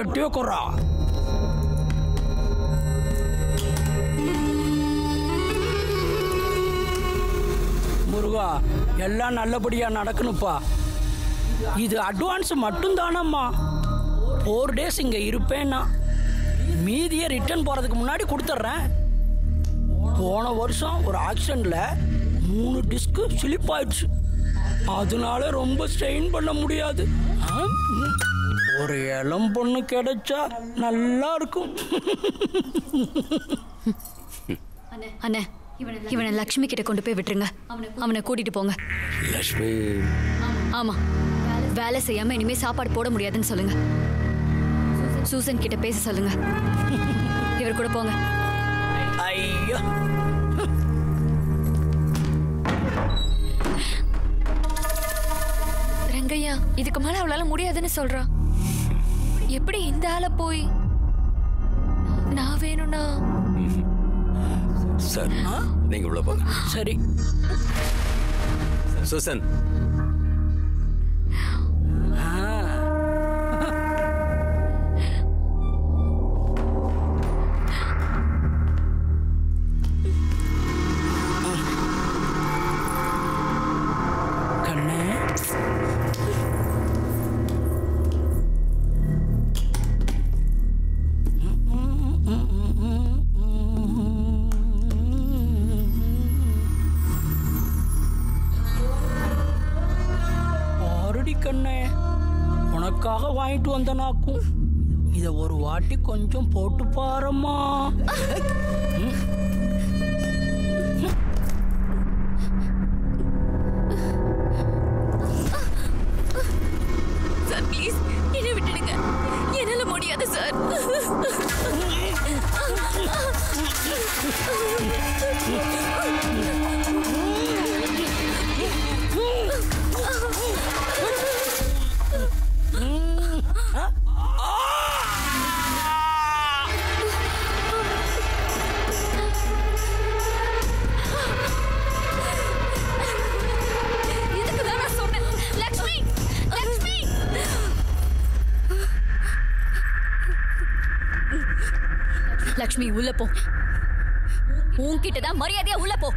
கட்டி வைக்கிறா. முருகா, எல்லாம் நல்லபடியா நடக்கணும்ப்பா. இது அட்வான்ஸ் மட்டும்தானம்மா. 4 days இங்க இருப்பேன்னா மீதியை ரிட்டர்ன் போறதுக்கு முன்னாடி கொடுத்துட்றேன். போன வருஷம் ஒரு ஆக்சிடென்ட்ல 3 டிஸ்க் ஸ்லிப் ஆயிடுச்சு. அதனால ரொம்ப ஸ்ட்ரெயின் பண்ண முடியாது. ஒரு இளம் பொண்ணு கிடைச்சா நல்லா இருக்கும். அண்ணே, இவனை லக்ஷ்மி கிட்ட கொண்டு போய் விட்டுருங்க. அவனை கூட்டிட்டு போங்க. லக்ஷ்மி? ஆமா, வேலை செய்யாம இனிமே சாப்பாடு போட முடியாதுன்னு சொல்லுங்க. சூசன் கிட்ட பேச சொல்லுங்க. இவர் கூட போங்க. ஐயோ, ரங்கையா, இதுக்கு மேல அவளால முடியாதுன்னு சொல்றா. எப்படி இந்த ஆளை போய் நான் வேணும்னா? சார், நீங்க உள்ள போங்க. சரி. சூசன், உனக்காக வாங்கிட்டு வந்தனாக்கும். இதை ஒரு வாட்டி கொஞ்சம் போட்டு பாரும்மா. சார் ப்ளீஸ் என்னை விட்டுடுங்க. என்னால முடியாது சார். லக்ஷ்மி, உள்ள போ. உன்கிட்டதான் மரியாதையா உள்ள போ.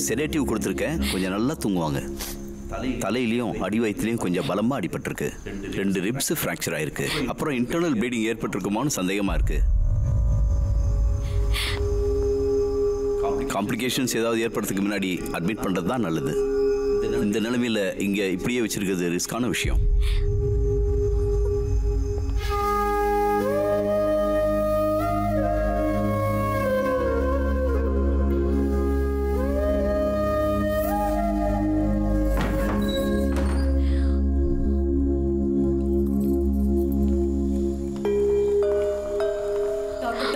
செடேட்டிவ் கொடுத்துருக்கேன், கொஞ்சம் நல்லா தூங்குவாங்க. தலையிலையும் அடி வயிற்றுலையும் கொஞ்சம் பலமா அடிபட்டிருக்கு. 2 ரிப்ஸ் ஃப்ராக்சர் ஆயிருக்கு. அப்புறம் இன்டர்னல் ப்ளீடிங் ஏற்பட்டிருக்குமான்னு சந்தேகமா இருக்கு. காம்ப்ளிகேஷன்ஸ் ஏதாவது ஏற்படுறதுக்கு முன்னாடி அட்மிட் பண்றது தான் நல்லது. இந்த நிலைமையில இங்க இப்படியே வச்சிருக்கிறது ரிஸ்கான விஷயம்.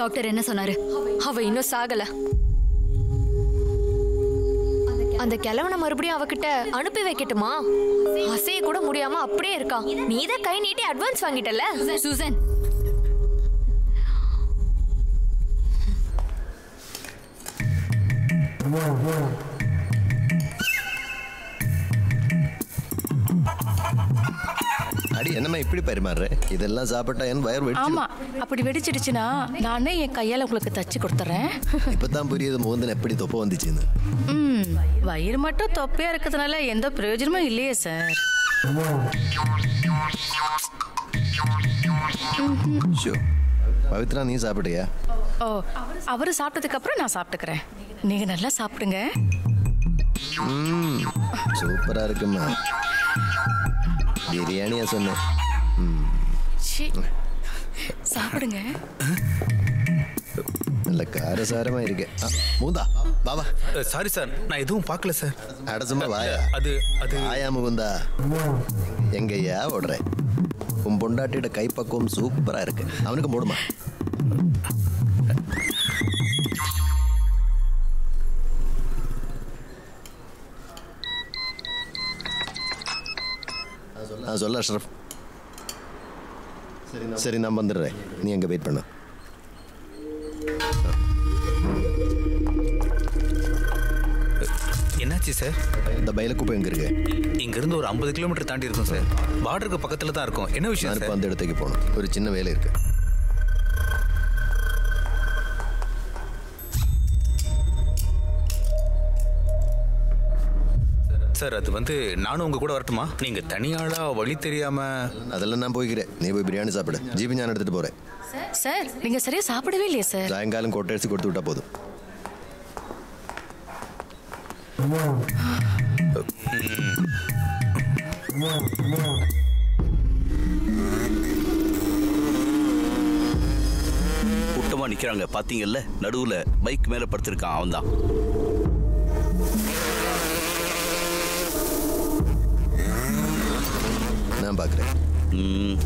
டாக்டர் என்ன சொன்னாரு? அவ இன்னும் சாகல. அந்த கிழவனை மறுபடியும் அவகிட்ட அனுப்பி வைக்கட்டுமா? அசைய கூட முடியாம அப்படியே இருக்கா. நீதான் கை நீட்டி அட்வான்ஸ் வாங்கிட்டல. சூசன், அடி என்னம்மா இப்படி பரிமாறுற? இதெல்லாம் சாப்பிட்டா என் வயிறு வெடிச்சு. ஆமா, அப்படி வெடிச்சிடுச்சுன்னா நானே என் கையால உங்களுக்கு தச்சு கொடுத்துறேன். இப்பதான் புரியுது மோந்தன் எப்படி தொப்பை வந்துச்சுன்னு. வயிறு மட்டும் தொப்பையா இருக்கிறதுனால எந்த பிரயோஜனமும் இல்லையே சார். பவித்ரா, நீ சாப்பிட்டியா? ஓ, அவரு சாப்பிட்டதுக்கு அப்புறம் நான் சாப்பிட்டுக்கிறேன். நீங்க நல்லா சாப்பிடுங்க. சூப்பரா இருக்குமா. பிரியாணியா சொன்னேன். சாப்பிடுங்க. நல்ல காரசாரமா இருக்கு. முகுந்தா பாபா. சாரி சார், நான் எதுவும் பார்க்கல சார். அட சும்மா வாயா. அது ஆயா முகுந்தா, எங்கய்யா ஓடுற? உன் பொண்டாட்டியோட கைப்பக்குவம் சூப்பரா இருக்கு. அவனுக்கு போடுமா? சொல்ல அஷ்ரஃப். சரி நான் வந்துடுறேன், நீ எங்க வெயிட் பண்ண. என்னாச்சு சார்? இந்த பைலக்குப்பை எங்க இருக்கு? இங்கிருந்து ஒரு 50 கிலோமீட்டர் தாண்டி இருக்கும் சார். பார்டருக்கு பக்கத்துல தான் இருக்கும். என்ன விஷயம் சார்? அந்த இடத்துக்கு போகணும், ஒரு சின்ன வேலை இருக்கு. சார் அது வந்து நானும் உங்க கூட வரட்டுமா? நீங்க தனியாளா வழி தெரியாம. அதெல்லாம் நான் போய்க்கிறேன், நீ போய் பிரியாணி சாப்பிடு. ஜீபி நான் எடுத்துட்டு போறேன். சார் நீங்க சரியா சாப்பிடவே இல்லையா சார்? சாயங்காலம் கொட்டை அடிச்சு கொடுத்து விட்டா போதும். கூட்டமா நிக்கிறாங்க பாத்தீங்கல்ல, நடுவுல பைக் மேல படுத்திருக்கான் அவன் தான். நான் பாக்குறேன்.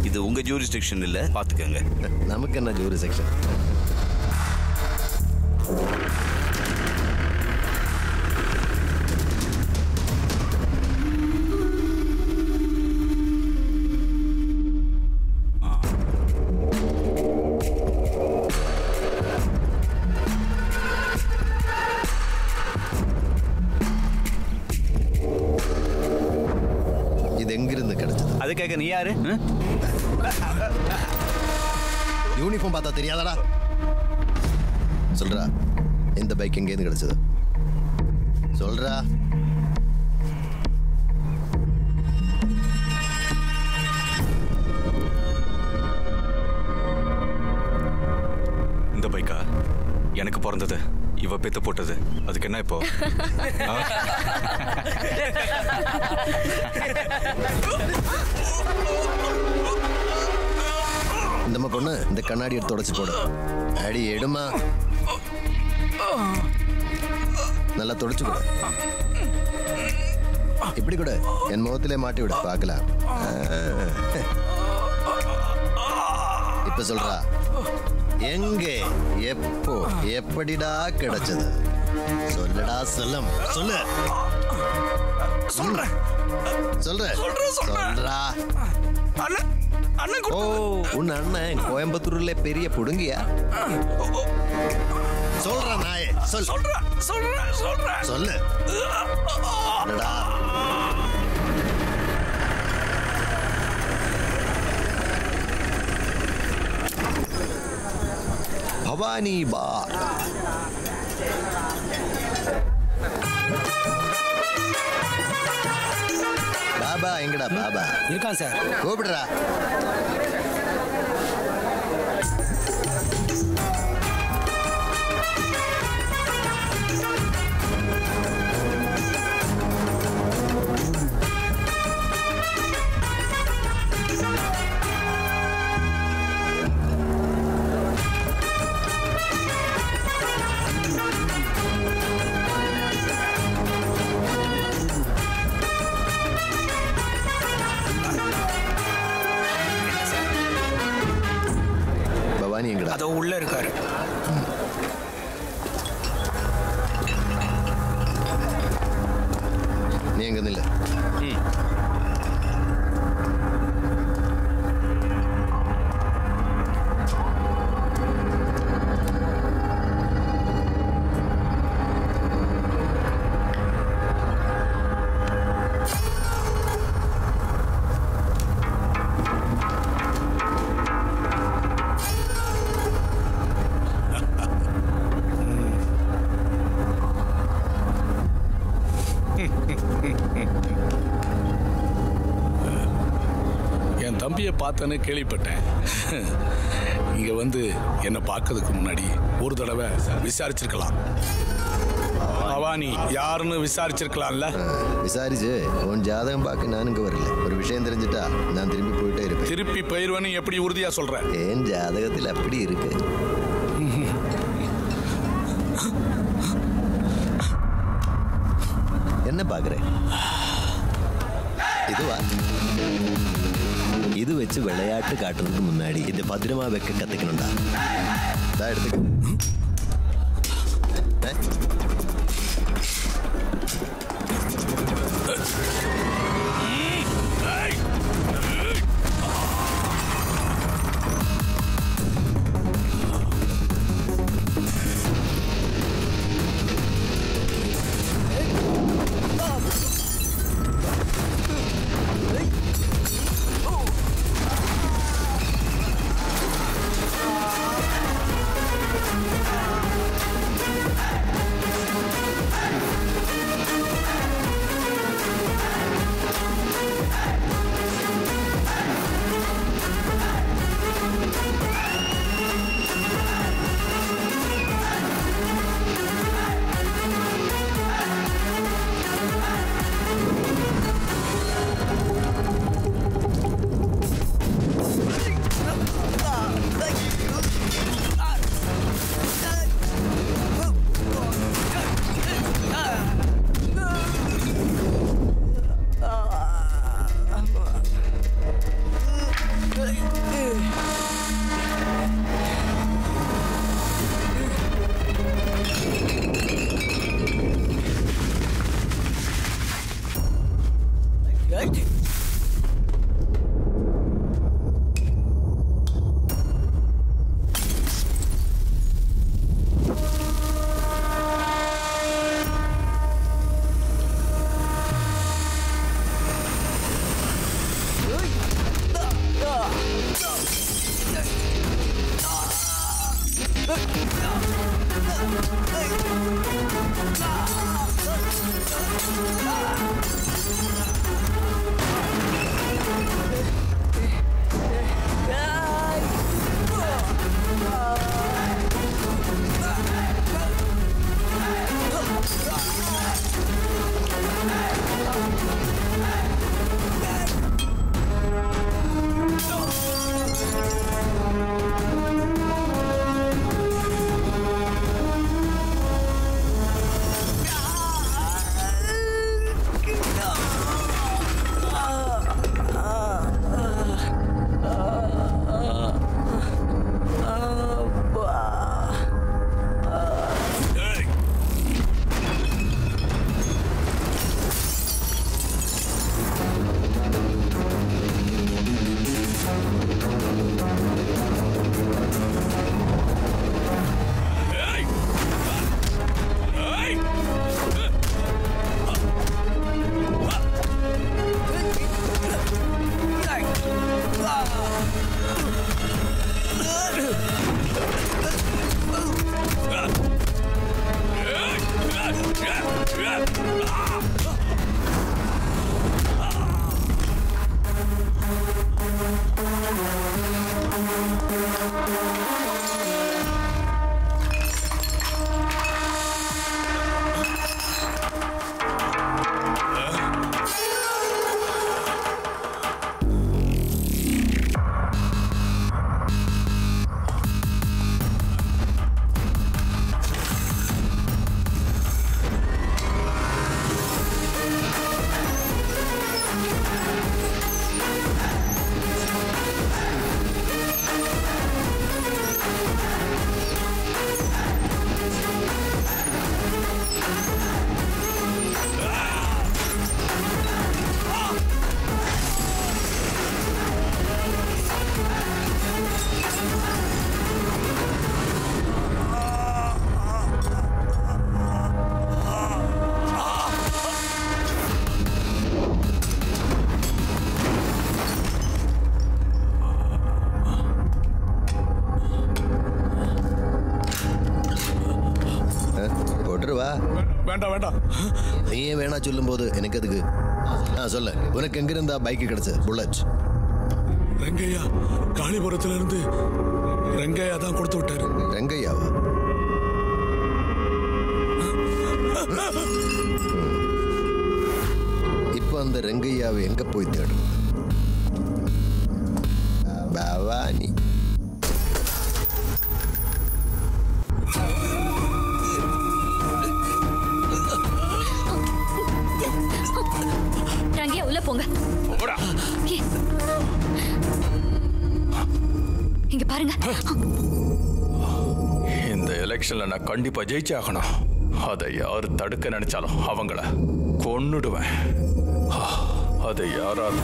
இது உங்க ஜூரிஸ்டிக்ஷன் இல்ல, பாத்துக்கங்க. நமக்கு என்ன ஜூரிஸ்டிக்ஷன்? அது கேட்க நீ யாரு? யூனிஃபார்ம் பார்த்தா தெரியாதடா. சொல்றா, இந்த பைக் எங்கேருந்து கிடைச்சது? சொல்றா. இந்த பைக்கா? எனக்கு பிறந்தது, இவ பெத்து போட்டது. அதுக்கு என்ன இப்போ? இந்த பொண்ணு இந்த கண்ணாடி எடுத்து உடச்சு போடு. அடி எடுமா, நல்லா தொடச்சு கூட. இப்படி கூட என் முகத்திலே மாட்டி விட பார்க்கலாம். இப்ப சொல்றா, எங்கே எப்போ எப்படிடா கிடைச்சது? சொல்லடா செல்லம், சொல்லு. சொல்றா சொல்றா. ஓ, உன் அண்ணன் கோயம்புத்தூர்ல பெரிய புடுங்கியா? சொல்றா நாயே, சொல்லு. பவானி பார். பாபா எங்கடா? பாபா இருக்கான் சார். கூப்பிடுறா. அதோ உள்ள இருக்காரு. நீ எங்க நில்ல. என் தம்பியை பார்த்தேன்னு கேள்விப்பட்டேன். இங்க வந்து என்னை பார்க்கறதுக்கு முன்னாடி ஒரு தடவை விசாரிச்சிருக்கலாம். பவானி யாருன்னு விசாரிச்சிருக்கலாம்ல? விசாரிச்சு உன் ஜாதகம் பார்க்க நான் இங்க வரல. ஒரு விஷயம் தெரிஞ்சுட்டா நான் திரும்பி போயிட்டே இருப்பேன். திருப்பி போயிருவேன்னு எப்படி உறுதியா சொல்ற? என் ஜாதகத்தில் அப்படி இருக்கு. பாக்குறேன்? இதுவா? இது வச்சு விளையாட்டு காட்டுறதுக்கு முன்னாடி இது பத்திரமா வைக்க கத்துக்கணும்டா. எடுத்துக்க. வேண்டாம் வேண்டாம். நீயே வேணா சொல்லும் போது எனக்கு எதுக்கு? சொல்ல, உனக்கு எங்கிருந்தா பைக்கு கிடைச்ச புல்லட்? ரங்கையா காளிபுரத்துல இருந்து ரங்கையா தான் கொடுத்து விட்டாரு. ரங்கையாவா? இப்ப அந்த ரங்கையாவை எங்க போய் தேடும்? பவானி. உள்ள போங்க. இங்க பாருங்க. இந்த எலெக்ஷன்ல நான் கண்டிப்பா ஜெயிச்சே ஆகணும். அதை யாரு தடுக்க நினைச்சாலும் அவங்கள கொன்னுடுவேன். அதை யாராவது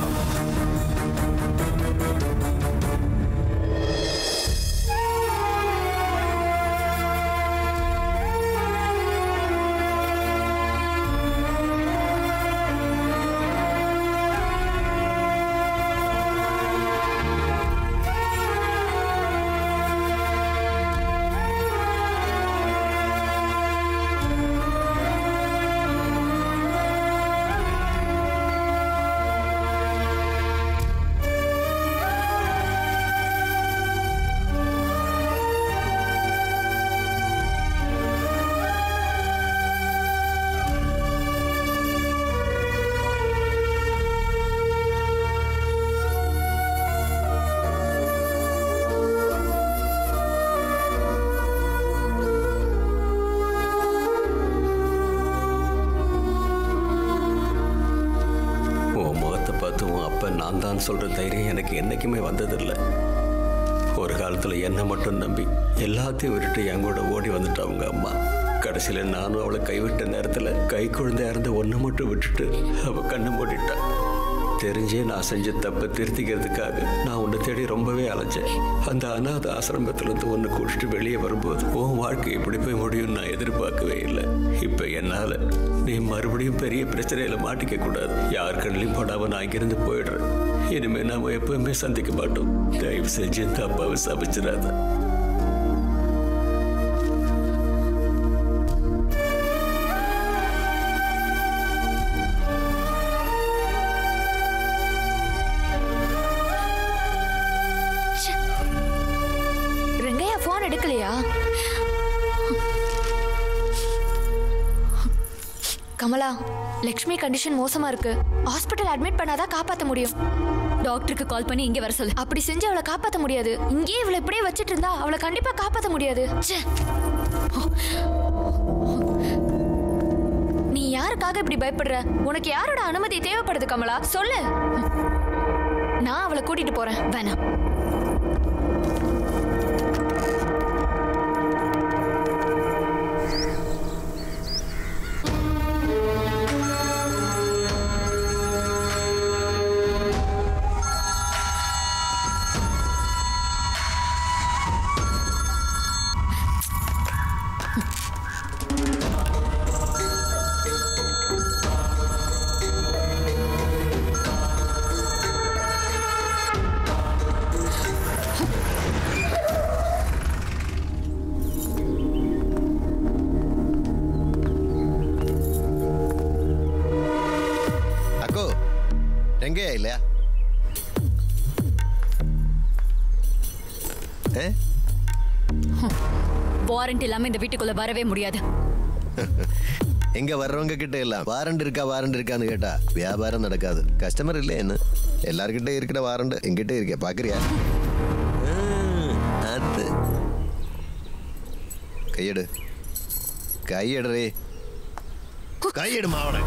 சொல்ற தைரியம் எனக்கு என்னைக்குமே வந்ததில்லை. ஒரு காலத்துல என்ன மட்டும் நம்பி எல்லாத்தையும் விட்டுட்டு என் கூட ஓடி வந்துட்டு அவங்க அம்மா. கடைசியில நானும் அவளை கைவிட்ட நேரத்துல கை குழந்தையா இருந்த ஒன்றை மட்டும் விட்டுட்டு அவ கண்ணை மூடிட்டான். தெரிஞ்சே நான் செஞ்ச தப்பை திருத்திக்கிறதுக்காக நான் உன்னை தேடி ரொம்பவே அலைஞ்சேன். அந்த அநாத ஆசிரமத்திலிருந்து ஒன்று கூட்டிட்டு வெளியே வரும்போது உன் வாழ்க்கை இப்படி போய் முடியும் நான் எதிர்பார்க்கவே இல்லை. இப்ப என்னால நீ மறுபடியும் பெரிய பிரச்சனையில மாட்டிக்க கூடாது. யார் கண்ணிலையும் போடாம நான் இங்கிருந்து போயிடுறேன். இனிமே நாம எப்பவுமே சந்திக்க மாட்டோம். தயவு செஞ்சு இந்த அப்பாவை சமைச்சிடாத. ரெங்கையா போன் எடுக்கலையா? கமலா, லக்ஷ்மி கண்டிஷன் மோசமா இருக்கு. ஹாஸ்பிட்டல் அட்மிட் பண்ணாதான் காப்பாத்த முடியும். டாக்டருக்கு கால் பண்ணி இங்க வர சொல்லு. அப்படி செஞ்சு அவளை காப்பாத்த முடியாது. இங்கே இவளை இப்படியே வச்சிட்டு இருந்தா அவளை கண்டிப்பா காப்பாத்த முடியாது. நீ யாருக்காக இப்படி பயப்படுற? உனக்கு யாரோட அனுமதி தேவைப்படுது கமலா? சொல்லு, நான் அவளை கூட்டிட்டு போறேன். வேணாம். ரெங்கையா இல்லையா? வாரண்ட் இல்லாம இந்த வீட்டுக்குள்ள வரவே முடியாது. எங்க வர்றவங்க கிட்ட எல்லாம் வாரண்ட் இருக்கான்னு கேட்டா வியாபாரம் நடக்காது. கஸ்டமர் இல்லை என்ன? எல்லார்கிட்ட இருக்கிற வாரண்ட் எங்கிட்ட இருக்க பாக்குறியா? அது கையெடு, கையெடுறே, கையெடு மாவன.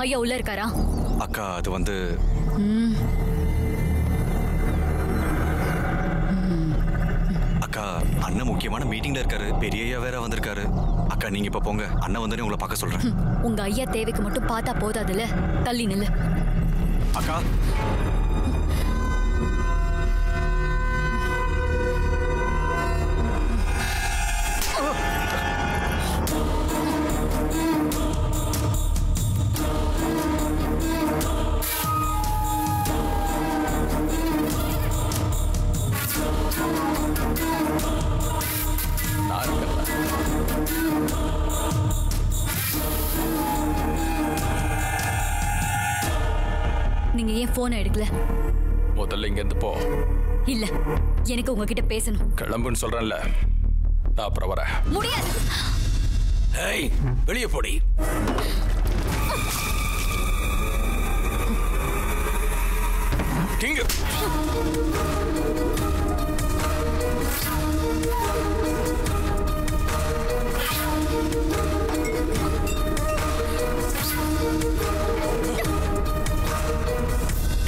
ஐயா உள்ள இருக்காரா? அக்கா அது வந்து அக்கா அண்ணன் முக்கியமான மீட்டிங்ல இருக்காரு. பெரிய ஐயா வேற வந்திருக்காரு. அக்கா நீங்க இப்ப போங்க. அண்ணன் வந்தோடனே உங்களை பார்க்க சொல்றேன். உங்க ஐயா தேவைக்கு மட்டும் பார்த்தா போதாதுல, தள்ளி நில்லு. அக்கா ஏன் போனை எடுக்கல? முதல்ல இங்க இருந்து போ. இல்ல, எனக்கு உங்ககிட்ட பேசணும். கிளம்புன்னு சொல்றேன்ல, நான் அப்புறம் வரேன். முடியாது. ஏய், வெளியே போடி. கிங்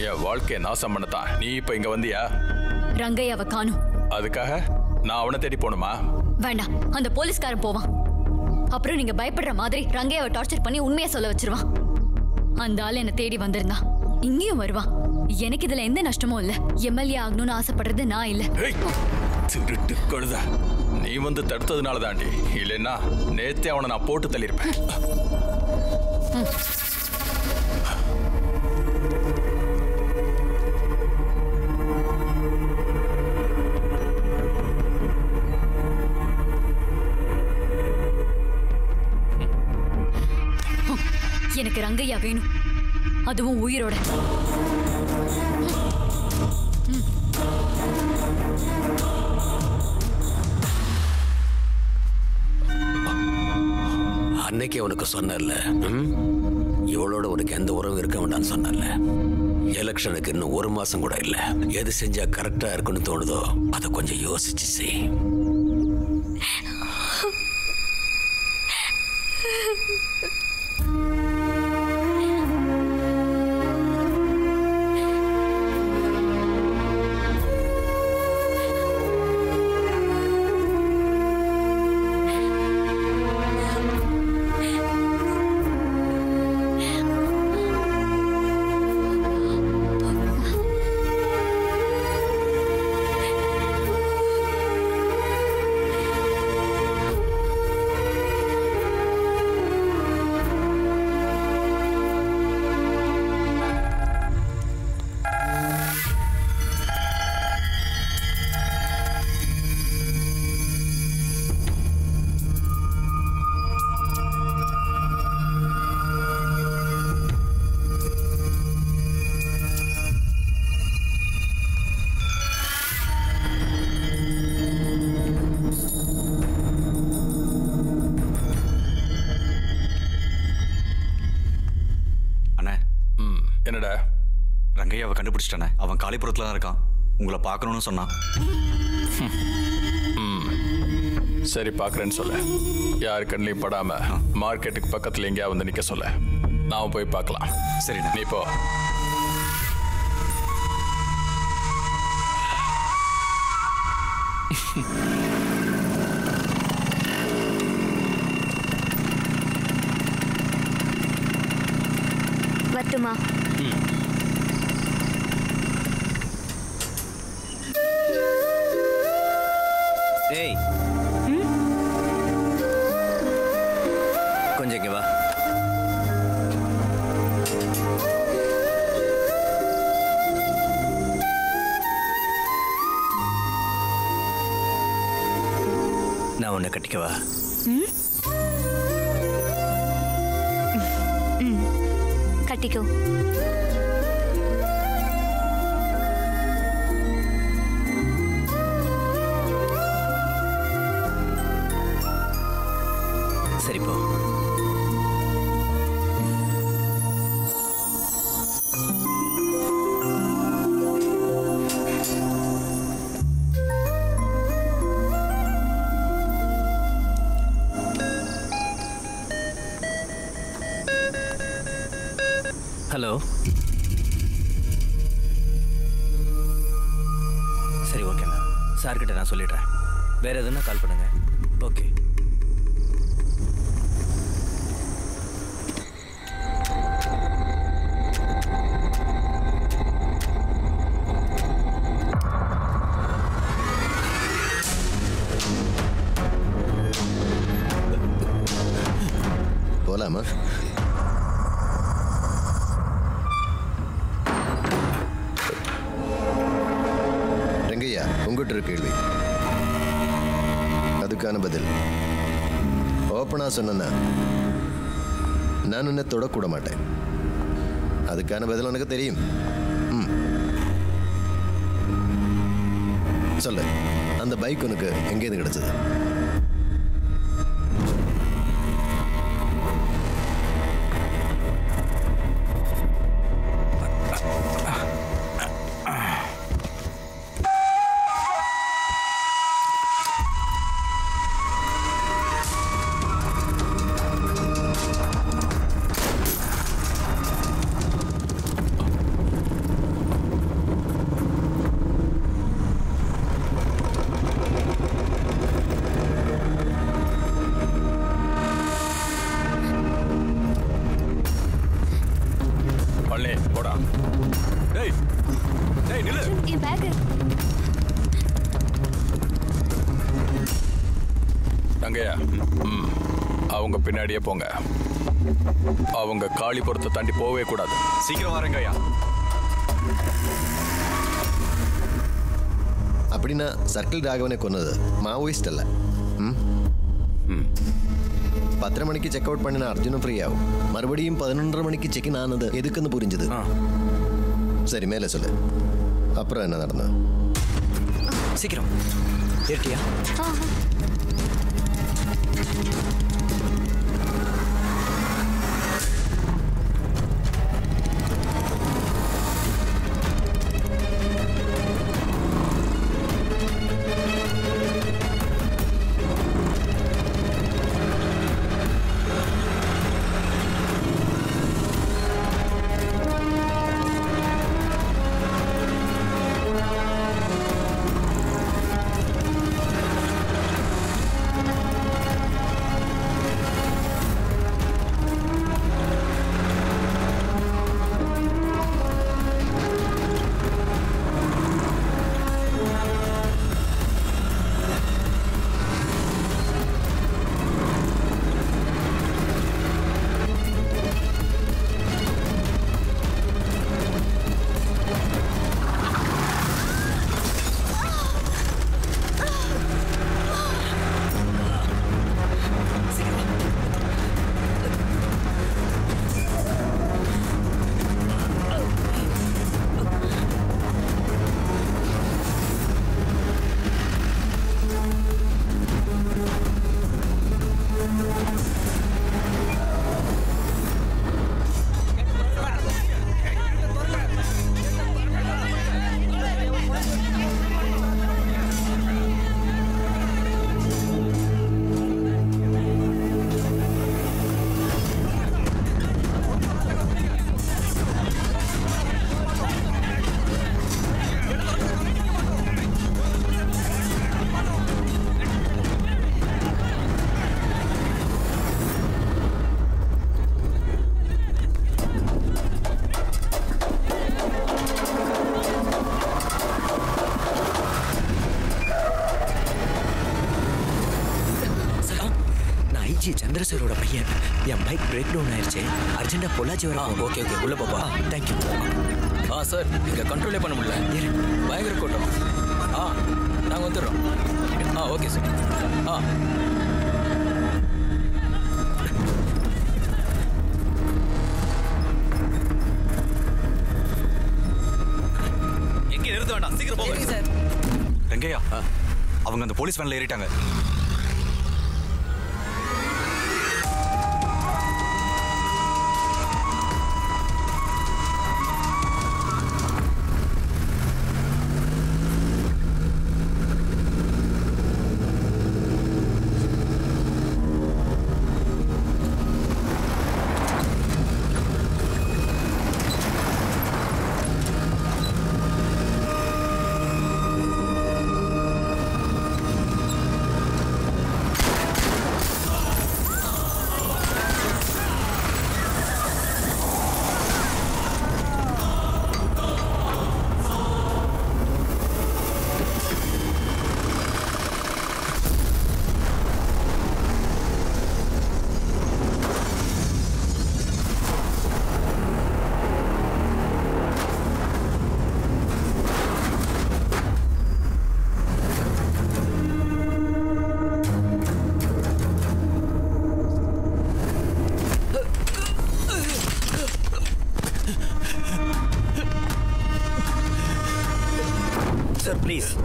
என் வாழ்க்கையை நாசம் பண்ணத்தான் நீ இப்ப இங்க வந்தியா? ரங்கையாவை காணும். அதுக்காக நான் அவனை தேடி போணுமா? வேண்டாம், அந்த போலீஸ்காரன் போவான். அப்புறம் நீங்க பயப்படுற மாதிரி ரங்கையாவை டார்ச்சர் பண்ணி உண்மையா சொல்ல வச்சிருவான். அந்த ஆள் என்ன தேடி வந்திருந்தா இங்கேயும் வருவான். எனக்கு இதுல எந்த நஷ்டமும் இல்ல. எம்எல்ஏ ஆகணும்னு ஆசைப்படுறது நான் இல்ல. திருட்டு கழுத, நீ வந்து தடுத்ததுனால தாண்டி, இல்லைன்னா நேத்தே அவனை நான் போட்டு தள்ளியிருப்பேன். எனக்கு ரங்கையா வேணும், அதுவும் உயிரோட. அன்னைக்கு உனக்கு சொன்னல, இவளோட உனக்கு எந்த உறவும் இருக்க வேண்டாம்னு சொன்னல. எலெக்ஷனுக்கு இன்னும் 1 மாசம் கூட இல்ல. எது செஞ்சா கரெக்டா இருக்குன்னு தோணுதோ அதை கொஞ்சம் யோசிச்சு செய். என்னடா? ரங்கையாவை கண்டுபிடிச்சிட்டானே, அவன் காளிபுரத்துல தான் இருக்கான். உங்களை பார்க்கணும்னு சொன்னான். சரி, பார்க்குறேன்னு சொல்ல. யாரு கண்ணிலையும் படாம மார்க்கெட்டுக்கு பக்கத்துல எங்கேயா வந்து நிக்க சொல்ல. நான் போய் பார்க்கலாம். சரிண்ணா, நீ போ. வரட்டுமா? ஏய், கொஞ்சம் இங்க வா. நான் உன்னை கட்டிக்கவா? கட்டிக்கோ. சரி போ. ஹலோ. சரி, ஓகேண்ணா. சார்கிட்ட நான் சொல்லிடுறேன். வேற எதுனா கால் பண்ணுங்க. ஓகே. போலாமா? ரங்கையா, உங்ககிட்ட ஒரு கேள்வி, அதுக்கான பதில் ஓப்பனா சொன்னா நான் உன்னை தொடக்கூட மாட்டேன். அதுக்கான பதில் உனக்கு தெரியும். சொல்லு, அந்த பைக் உனக்கு எங்கேருந்து கிடைச்சது? அவங்க பின்னாடியே போங்க. அவங்க காளிபுரத்தை தாண்டி போகவே கூடாது. சீக்கிரம் வாருங்கய்யா. அப்படின்னா சர்க்கிள் ராகவனை கொன்னது மாவோயிஸ்ட் அல்ல. 10:30 மணிக்கு செக் அவுட் பண்ணின அர்ஜுனும் ஃப்ரீ ஆகும். மறுபடியும் 11:30 மணிக்கு செக் இன் ஆனது எதுக்குன்னு புரிஞ்சுது. சரி, மேலே சொல்லு. அப்புறம் என்ன நடந்தது? சீக்கிரம் ஏற்றியா? சந்திரசேகரோட பையன், என் பைக் பிரேக் டவுன் ஆயிடுச்சு. அர்ஜென்டா பொள்ளாச்சி வர. ஓகே உள்ள பாப்பா. தேங்க்யூ. சார், இங்க கண்ட்ரோலே பண்ண முடியல. பயங்கர கூட்டம். நாங்கள் வந்துடுறோம். Okay sir. எங்கே நிறுத்த வேண்டாம், சீக்கிரம் போங்க சார். ரங்கையா, அவங்க அந்த போலீஸ் வேன்ல ஏறிட்டாங்க.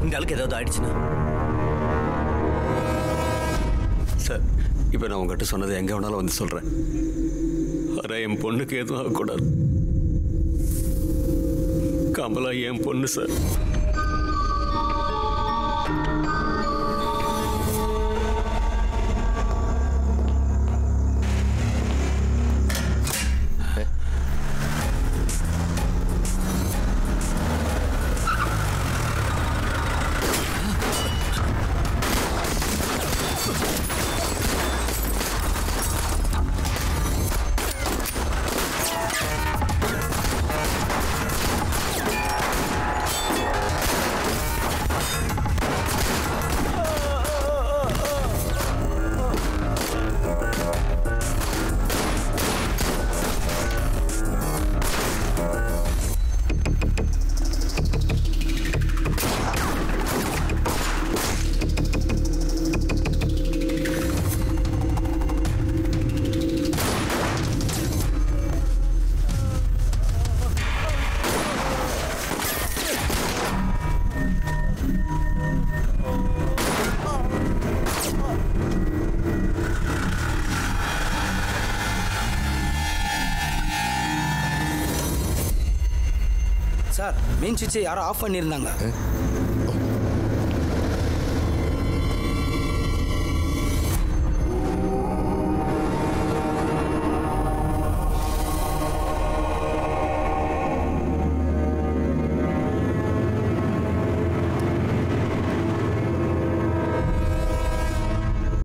இந்த ஆளுக்கு ஏதாவது ஆயிடுச்சுன்னா? சார், இப்போ நான் உங்ககிட்ட சொன்னதை எங்கே வேணாலும் வந்து சொல்கிறேன். ஆனால் என் பொண்ணுக்கு எதுவும் ஆகக்கூடாது. கமலா என் பொண்ணு சார். சார், மெயின் சுவிட்சை யாரோ ஆஃப் பண்ணியிருந்தாங்க.